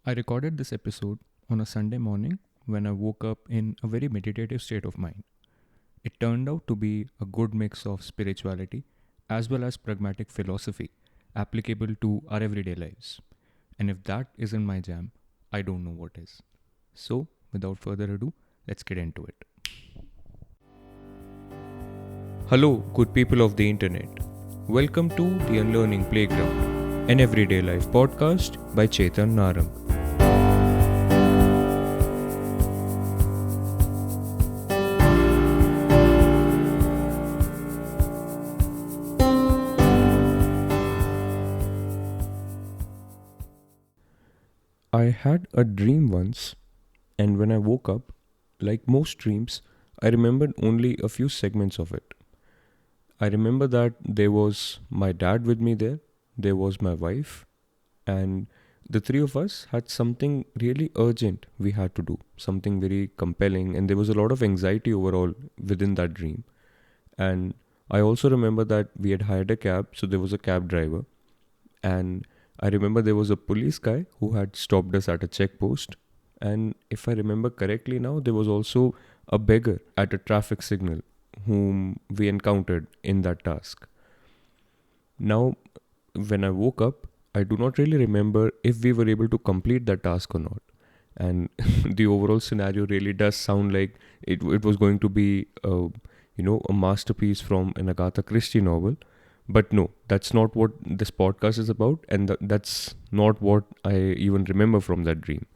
I recorded this episode on a Sunday morning when I woke up in a very meditative state of mind. It turned out to be a good mix of spirituality as well as pragmatic philosophy applicable to our everyday lives. And if that isn't my jam, I don't know what is. So, without further ado, let's get into it. Hello, good people of the internet. Welcome to the Unlearning Playground, an everyday life podcast by Chetan Narang. I had a dream once, and when I woke up, like most dreams, I remembered only a few segments of it. I remember that there was my dad with me there was my wife, and the three of us had something really urgent we had to do, something very compelling, and there was a lot of anxiety overall within that dream. And I also remember that we had hired a cab, so there was a cab driver, and I remember there was a police guy who had stopped us at a checkpost. And if I remember correctly now, there was also a beggar at a traffic signal whom we encountered in that task. Now, when I woke up, I do not really remember if we were able to complete that task or not. And the overall scenario really does sound like it was going to be a masterpiece from an Agatha Christie novel. But no, that's not what this podcast is about, and that's not what I even remember from that dream.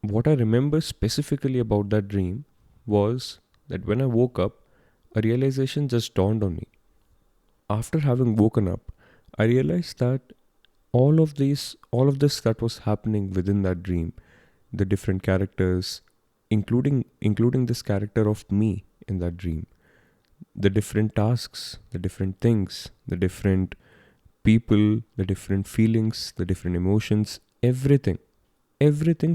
What I remember specifically about that dream was that when I woke up, a realization just dawned on me. After having woken up, I realized that all of this that was happening within that dream, the different characters, including this character of me in that dream, the different tasks, the different things, the different people, the different feelings, the different emotions, everything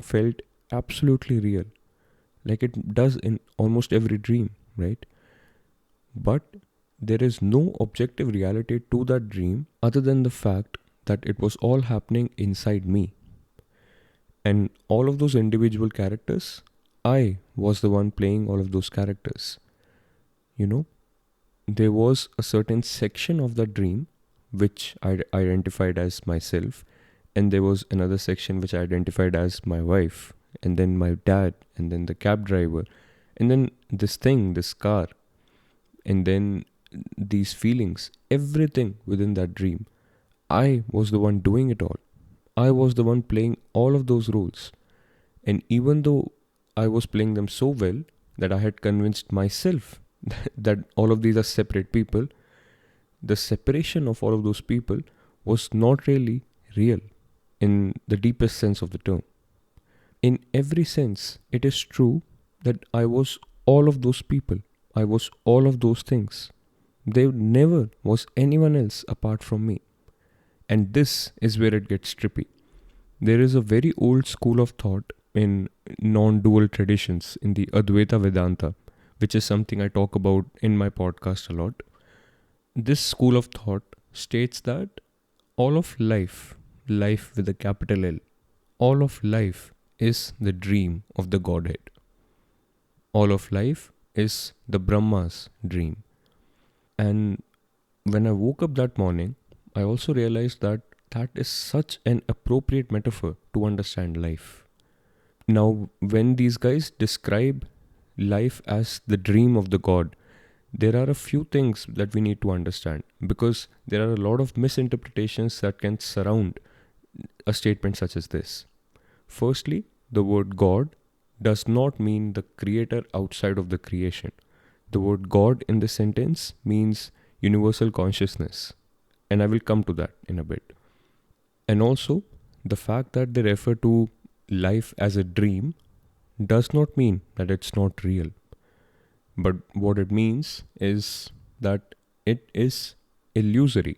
felt absolutely real, like it does in almost every dream, right? But there is no objective reality to that dream other than the fact that it was all happening inside me. And all of those individual characters, I was the one playing all of those characters. You know, there was a certain section of the dream which I identified as myself, and there was another section which I identified as my wife, and then my dad, and then the cab driver, and then this car, and then these feelings, everything within that dream. I was the one doing it all. I was the one playing all of those roles. And even though I was playing them so well that I had convinced myself that all of these are separate people, the separation of all of those people was not really real in the deepest sense of the term. In every sense, it is true that I was all of those people. I was all of those things. There never was anyone else apart from me. And this is where it gets trippy. There is a very old school of thought in non-dual traditions in the Advaita Vedanta, which is something I talk about in my podcast a lot. This school of thought states that all of life with a capital L, all of life is the dream of the Godhead. All of life is the Brahma's dream. And when I woke up that morning, I also realized that that is such an appropriate metaphor to understand life. Now, when these guys describe life as the dream of the God, there are a few things that we need to understand, because there are a lot of misinterpretations that can surround a statement such as this. Firstly, the word God does not mean the creator outside of the creation. The word God in this sentence means universal consciousness, and I will come to that in a bit. And also, the fact that they refer to life as a dream does not mean that it's not real. But what it means is that it is illusory.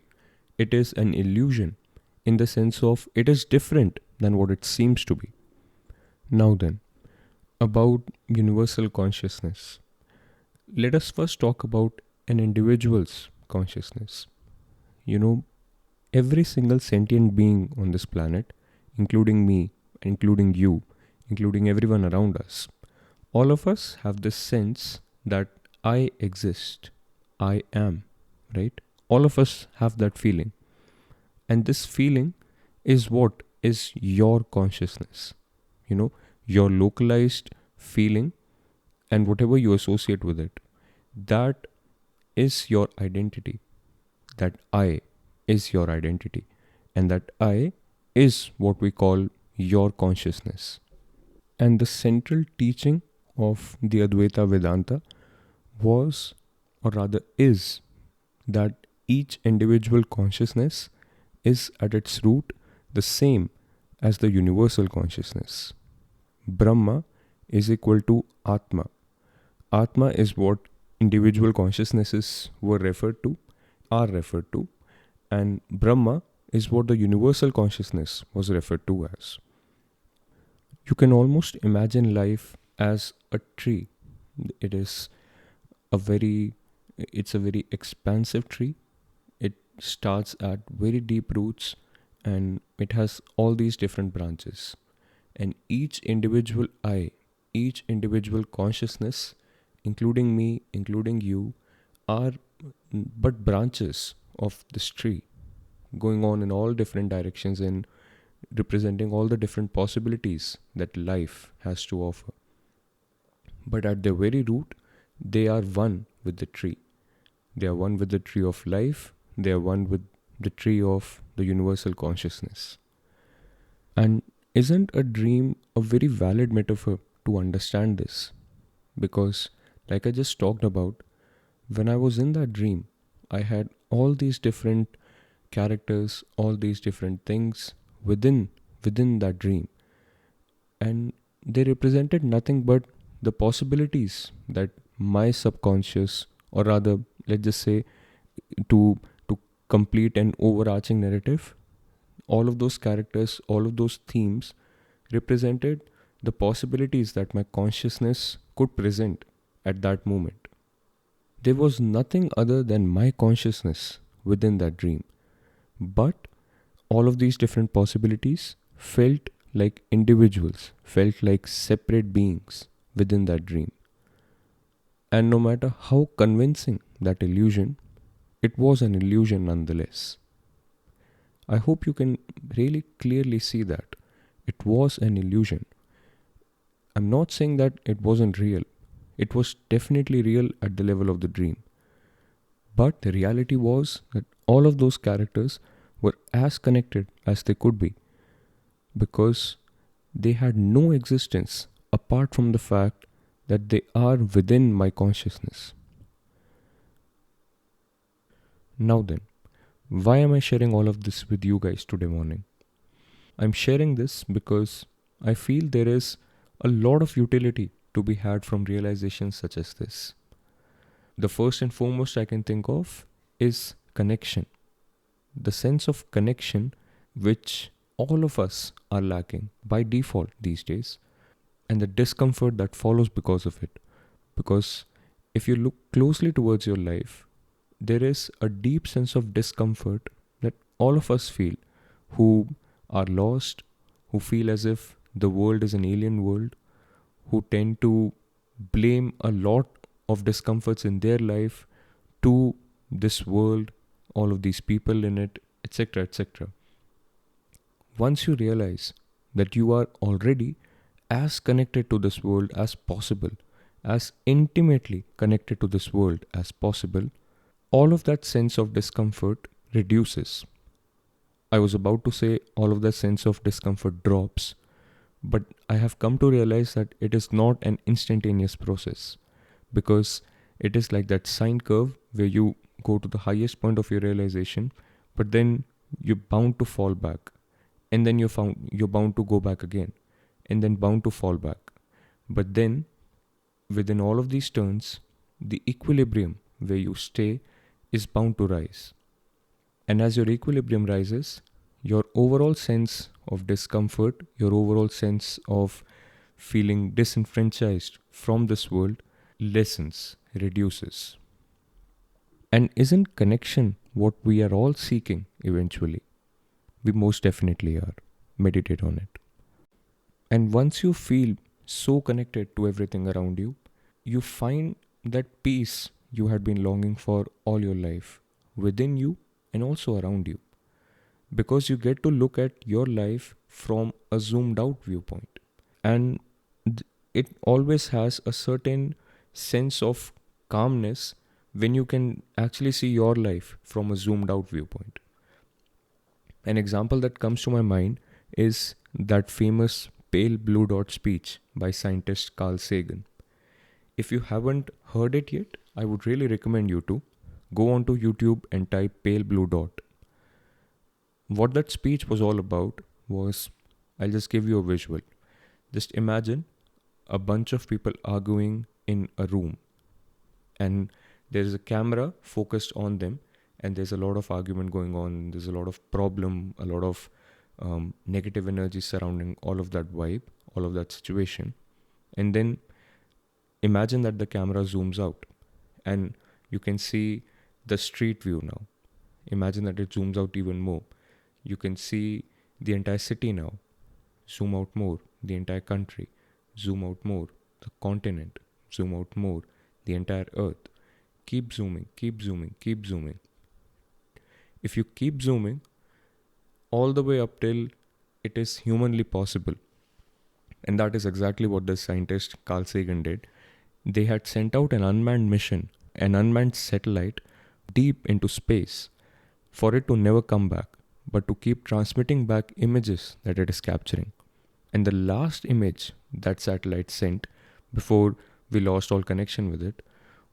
It is an illusion in the sense of it is different than what it seems to be. Now then, about universal consciousness. Let us first talk about an individual's consciousness. Every single sentient being on this planet, including me including you, including everyone around us, all of us have this sense that I exist, I am, right? All of us have that feeling. And this feeling is what is your consciousness, you know, your localized feeling and whatever you associate with it. That is your identity. That I is your identity. And that I is what we call your consciousness. And the central teaching of the Advaita Vedanta was, or rather is, that each individual consciousness is at its root the same as the universal consciousness. Brahma is equal to Atma. Atma is what individual consciousnesses were referred to, are referred to, and Brahma is what the universal consciousness was referred to as. You can almost imagine life as a tree. It is a very it's a very expansive tree. It starts at very deep roots and it has all these different branches. And each individual I, each individual consciousness, including me, including you, are but branches of this tree going on in all different directions and representing all the different possibilities that life has to offer. But at their very root, they are one with the tree. They are one with the tree of life. They are one with the tree of the universal consciousness. And isn't a dream a very valid metaphor to understand this? Because, like I just talked about, when I was in that dream, I had all these different characters, all these different things within that dream, and they represented nothing but the possibilities that my subconscious, or rather, let's just say, to to complete an overarching narrative, all of those characters, all of those themes represented the possibilities that my consciousness could present at that moment. There was nothing other than my consciousness within that dream. But all of these different possibilities felt like individuals, felt like separate beings within that dream. And no matter how convincing that illusion, it was an illusion nonetheless. I hope you can really clearly see that. It was an illusion. I'm not saying that it wasn't real. It was definitely real at the level of the dream. But the reality was that all of those characters were as connected as they could be because they had no existence apart from the fact that they are within my consciousness. Now then, why am I sharing all of this with you guys today morning? I'm sharing this because I feel there is a lot of utility to be had from realizations such as this. The first and foremost I can think of is connection. The sense of connection which all of us are lacking by default these days, and the discomfort that follows because of it. Because if you look closely towards your life, there is a deep sense of discomfort that all of us feel who are lost, who feel as if the world is an alien world, who tend to blame a lot of discomforts in their life to this world, all of these people in it, etc., etc. Once you realize that you are already as connected to this world as possible, as intimately connected to this world as possible, all of that sense of discomfort reduces. I was about to say all of that sense of discomfort drops, but I have come to realize that it is not an instantaneous process because it is like that sine curve where you go to the highest point of your realization, but then you're bound to fall back, and then you're bound to go back again, and then bound to fall back. But then within all of these turns, the equilibrium where you stay is bound to rise. And as your equilibrium rises, your overall sense of discomfort, your overall sense of feeling disenfranchised from this world lessens, reduces. And isn't connection what we are all seeking eventually? We most definitely are. Meditate on it. And once you feel so connected to everything around you, you find that peace you had been longing for all your life within you and also around you, because you get to look at your life from a zoomed out viewpoint. And it always has a certain sense of calmness when you can actually see your life from a zoomed out viewpoint. An example that comes to my mind is that famous pale blue dot speech by scientist Carl Sagan. If you haven't heard it yet, I would really recommend you to go onto YouTube and type pale blue dot. What that speech was all about was, I'll just give you a visual. Just imagine a bunch of people arguing in a room, and there's a camera focused on them, and there's a lot of argument going on. There's a lot of problem, a lot of negative energy surrounding all of that vibe, all of that situation. And then imagine that the camera zooms out and you can see the street view now. Imagine that it zooms out even more. You can see the entire city now. Zoom out more, the entire country. Zoom out more, the continent. Zoom out more, the entire earth. Keep zooming, keep zooming, keep zooming. If you keep zooming all the way up till it is humanly possible, and that is exactly what the scientist Carl Sagan did. They had sent out an unmanned mission, an unmanned satellite, deep into space for it to never come back, but to keep transmitting back images that it is capturing. And the last image that satellite sent before we lost all connection with it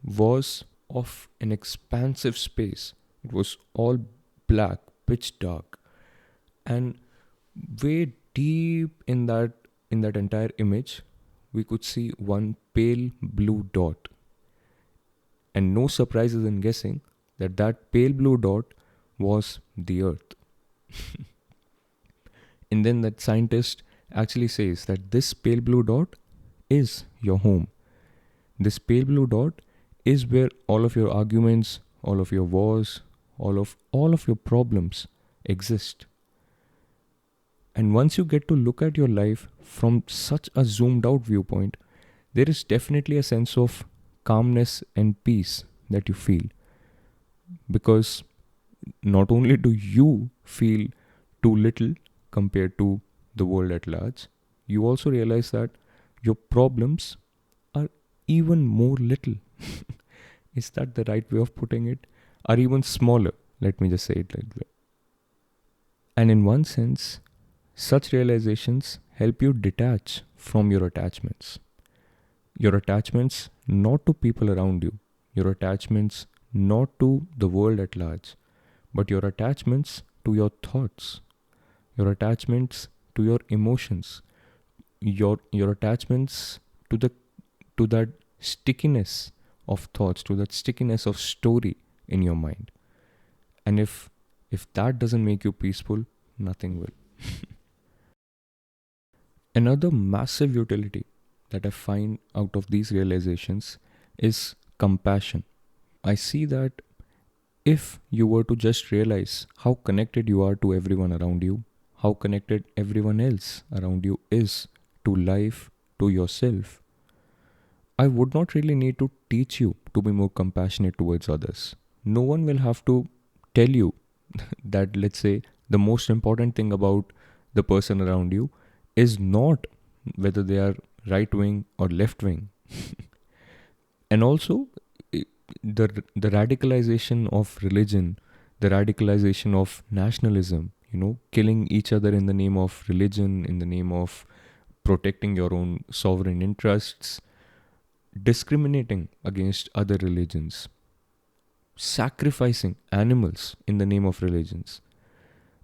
was of an expansive space. It was all black, pitch dark, and way deep in that entire image, we could see one pale blue dot. And no surprises in guessing that that pale blue dot was the earth. And then that scientist actually says that this pale blue dot is your home. This pale blue dot is where all of your arguments, all of your wars, all of your problems exist. And once you get to look at your life from such a zoomed out viewpoint, there is definitely a sense of calmness and peace that you feel. Because not only do you feel too little compared to the world at large, you also realize that your problems are even more little. Is that the right way of putting it? Are even smaller. Let me just say it like that. And in one sense, such realizations help you detach from your attachments. Your attachments not to people around you, your attachments not to the world at large, but your attachments to your thoughts, your attachments to your emotions, your attachments to that stickiness of thoughts, to that stickiness of story in your mind. And if that doesn't make you peaceful, nothing will. Another massive utility that I find out of these realizations is compassion. I see that if you were to just realize how connected you are to everyone around you, how connected everyone else around you is to life, to yourself, I would not really need to teach you to be more compassionate towards others. No one will have to tell you that, let's say, the most important thing about the person around you is not whether they are right wing or left wing. And also, the radicalization of religion, the radicalization of nationalism, killing each other in the name of religion, in the name of protecting your own sovereign interests, discriminating against other religions, sacrificing animals in the name of religions,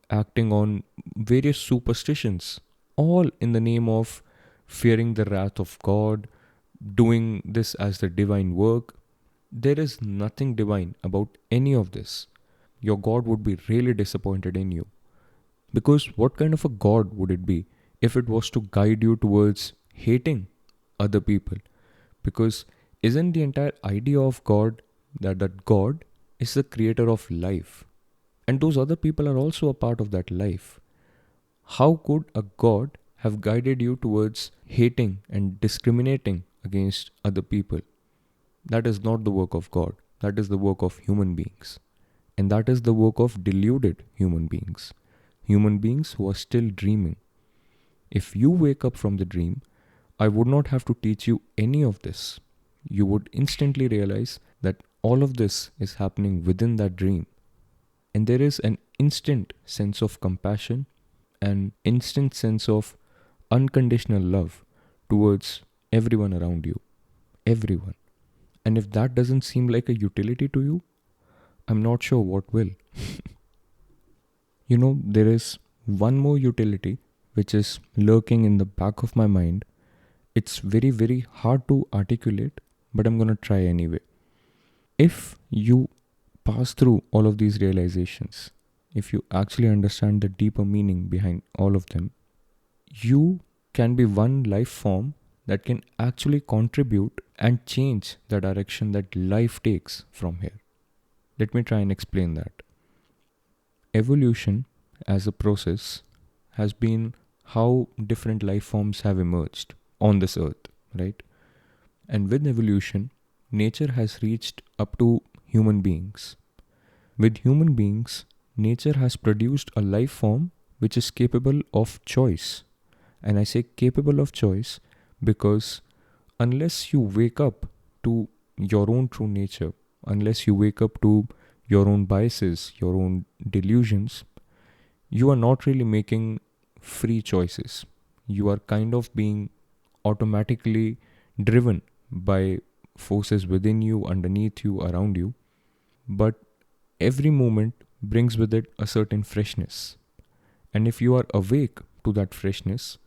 acting on various superstitions, all in the name of fearing the wrath of God, doing this as the divine work. There is nothing divine about any of this. Your God would be really disappointed in you. Because what kind of a God would it be if it was to guide you towards hating other people? Because isn't the entire idea of God that God is the creator of life? And those other people are also a part of that life. How could a God have guided you towards hating and discriminating against other people. That is not the work of God. That is the work of human beings. And that is the work of deluded human beings. Human beings who are still dreaming. If you wake up from the dream, I would not have to teach you any of this. You would instantly realize that all of this is happening within that dream. And there is an instant sense of compassion, an instant sense of unconditional love towards everyone around you. Everyone. And if that doesn't seem like a utility to you, I'm not sure what will. There is one more utility which is lurking in the back of my mind. It's very, very hard to articulate, but I'm going to try anyway. If you pass through all of these realizations, if you actually understand the deeper meaning behind all of them, you can be one life form that can actually contribute and change the direction that life takes from here. Let me try and explain that. Evolution as a process has been how different life forms have emerged on this earth, right? And with evolution, nature has reached up to human beings. With human beings, nature has produced a life form which is capable of choice. And I say capable of choice because unless you wake up to your own true nature, unless you wake up to your own biases, your own delusions, you are not really making free choices. You are kind of being automatically driven by forces within you, underneath you, around you. But every moment brings with it a certain freshness. And if you are awake to that freshness,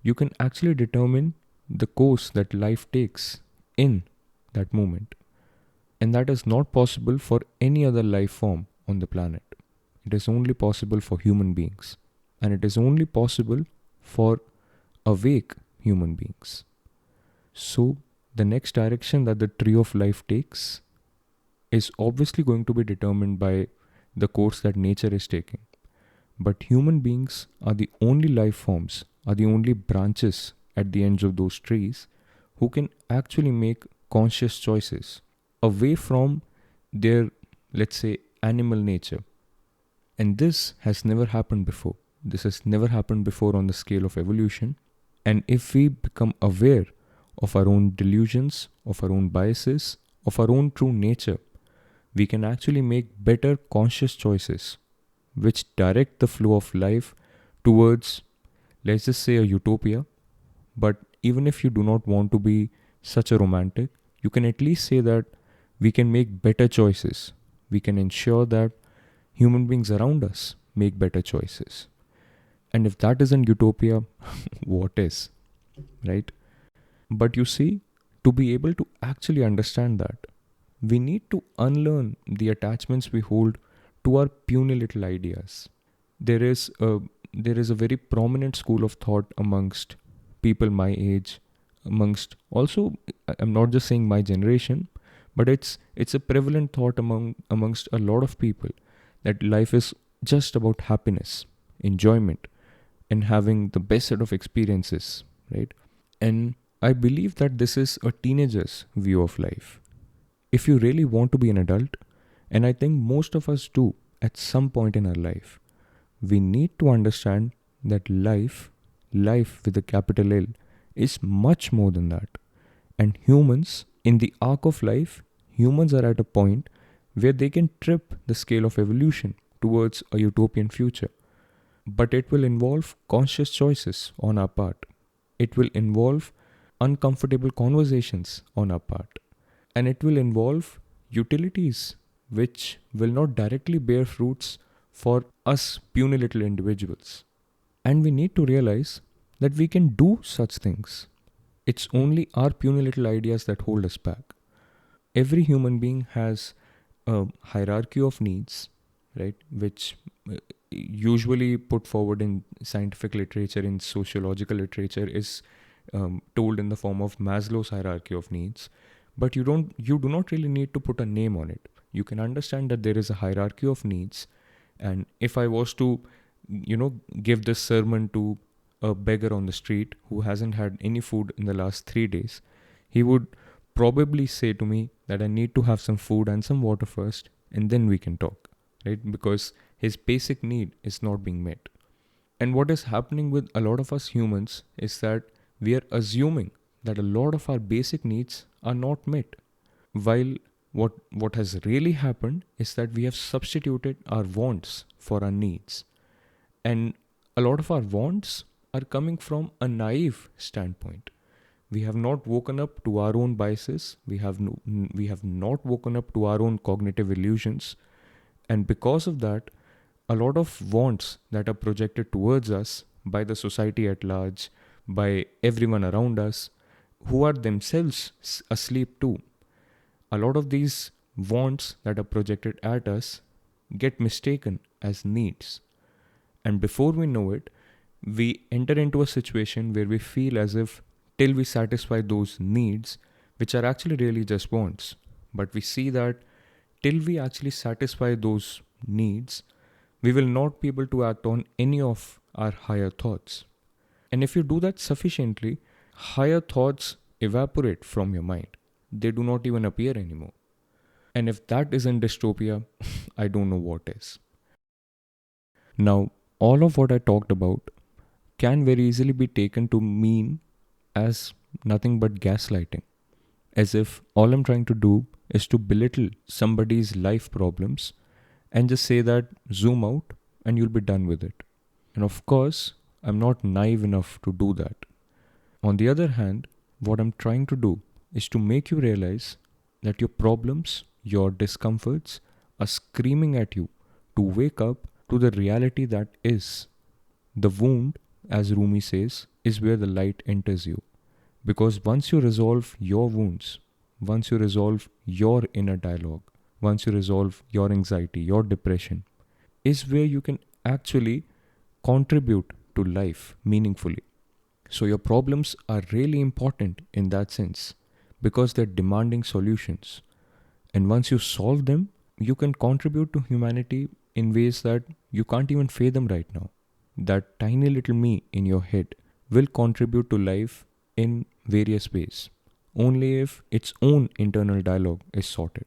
you can actually determine the course that life takes in that moment. And that is not possible for any other life form on the planet. It is only possible for human beings. And it is only possible for awake human beings. So, the next direction that the tree of life takes is obviously going to be determined by the course that nature is taking. But human beings are the only life forms, are the only branches at the ends of those trees who can actually make conscious choices away from their, let's say, animal nature. And this has never happened before. This has never happened before on the scale of evolution. And if we become aware of our own delusions, of our own biases, of our own true nature, we can actually make better conscious choices which direct the flow of life towards, let's just say, a utopia. But even if you do not want to be such a romantic, you can at least say that we can make better choices. We can ensure that human beings around us make better choices. And if that isn't utopia, what is? Right? But you see, to be able to actually understand that, we need to unlearn the attachments we hold to our puny little ideas. There is a very prominent school of thought amongst people my age, amongst also, I'm not just saying my generation, but it's a prevalent thought amongst a lot of people that life is just about happiness, enjoyment, and having the best set of experiences, right? And I believe that this is a teenager's view of life. If you really want to be an adult, and I think most of us do at some point in our life, we need to understand that life with a capital L, is much more than that. And humans, in the arc of life, humans are at a point where they can trip the scale of evolution towards a utopian future. But it will involve conscious choices on our part. It will involve uncomfortable conversations on our part. And it will involve utilities which will not directly bear fruits for us puny little individuals. And we need to realize that we can do such things. It's only our puny little ideas that hold us back. Every human being has a hierarchy of needs, right, which usually put forward in scientific literature, in sociological literature, is told in the form of Maslow's hierarchy of needs. But you do not really need to put a name on it. You can understand that there is a hierarchy of needs. And if I was to, give this sermon to a beggar on the street who hasn't had any food in the last 3 days, he would probably say to me that I need to have some food and some water first, and then we can talk, right? Because his basic need is not being met. And what is happening with a lot of us humans is that we are assuming that a lot of our basic needs are not met. While what has really happened is that we have substituted our wants for our needs. And a lot of our wants are coming from a naive standpoint. We have not woken up to our own biases. We have not woken up to our own cognitive illusions. And because of that, a lot of wants that are projected towards us by the society at large, by everyone around us, who are themselves asleep too. A lot of these wants that are projected at us get mistaken as needs. And before we know it, we enter into a situation where we feel as if till we satisfy those needs, which are actually really just wants, but we see that till we actually satisfy those needs, we will not be able to act on any of our higher thoughts. And if you do that sufficiently, higher thoughts evaporate from your mind. They do not even appear anymore. And if that isn't dystopia, I don't know what is. Now, all of what I talked about can very easily be taken to mean as nothing but gaslighting. As if all I'm trying to do is to belittle somebody's life problems and just say that zoom out and you'll be done with it. And of course, I'm not naive enough to do that. On the other hand, what I'm trying to do is to make you realize that your problems, your discomforts are screaming at you to wake up to the reality that is. The wound, as Rumi says, is where the light enters you. Because once you resolve your wounds, once you resolve your inner dialogue, once you resolve your anxiety, your depression, is where you can actually contribute to life meaningfully. So your problems are really important in that sense because they're demanding solutions. And once you solve them, you can contribute to humanity in ways that you can't even fathom right now. That tiny little me in your head will contribute to life in various ways, only if its own internal dialogue is sorted.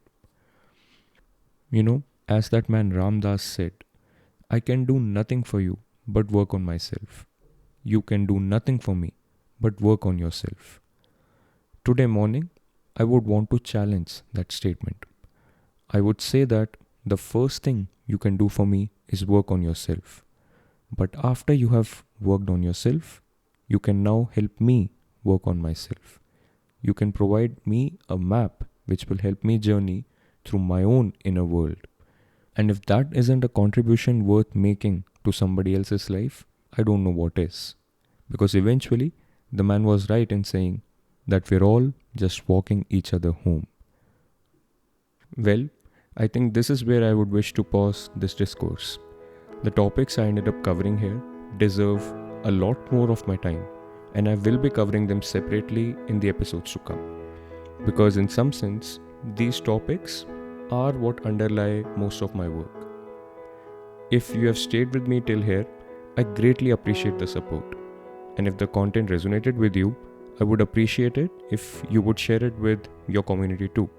As that man Ram Dass said, I can do nothing for you but work on myself. You can do nothing for me but work on yourself. Today morning, I would want to challenge that statement. I would say that the first thing you can do for me is work on yourself. But after you have worked on yourself, you can now help me work on myself. You can provide me a map which will help me journey through my own inner world. And if that isn't a contribution worth making to somebody else's life, I don't know what is. Because eventually, the man was right in saying that we're all just walking each other home. Well, I think this is where I would wish to pause this discourse. The topics I ended up covering here deserve a lot more of my time, and I will be covering them separately in the episodes to come. Because in some sense, these topics are what underlie most of my work. If you have stayed with me till here, I greatly appreciate the support. And if the content resonated with you, I would appreciate it if you would share it with your community too.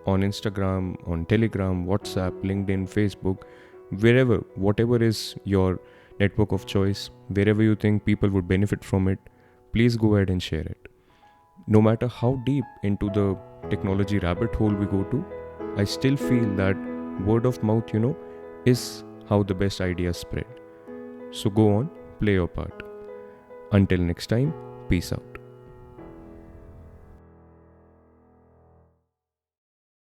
On Instagram, on Telegram, WhatsApp, LinkedIn, Facebook, wherever, whatever is your network of choice, wherever you think people would benefit from it, please go ahead and share it. No matter how deep into the technology rabbit hole we go to, I still feel that word of mouth, is how the best ideas spread. So go on, play your part. Until next time, peace out.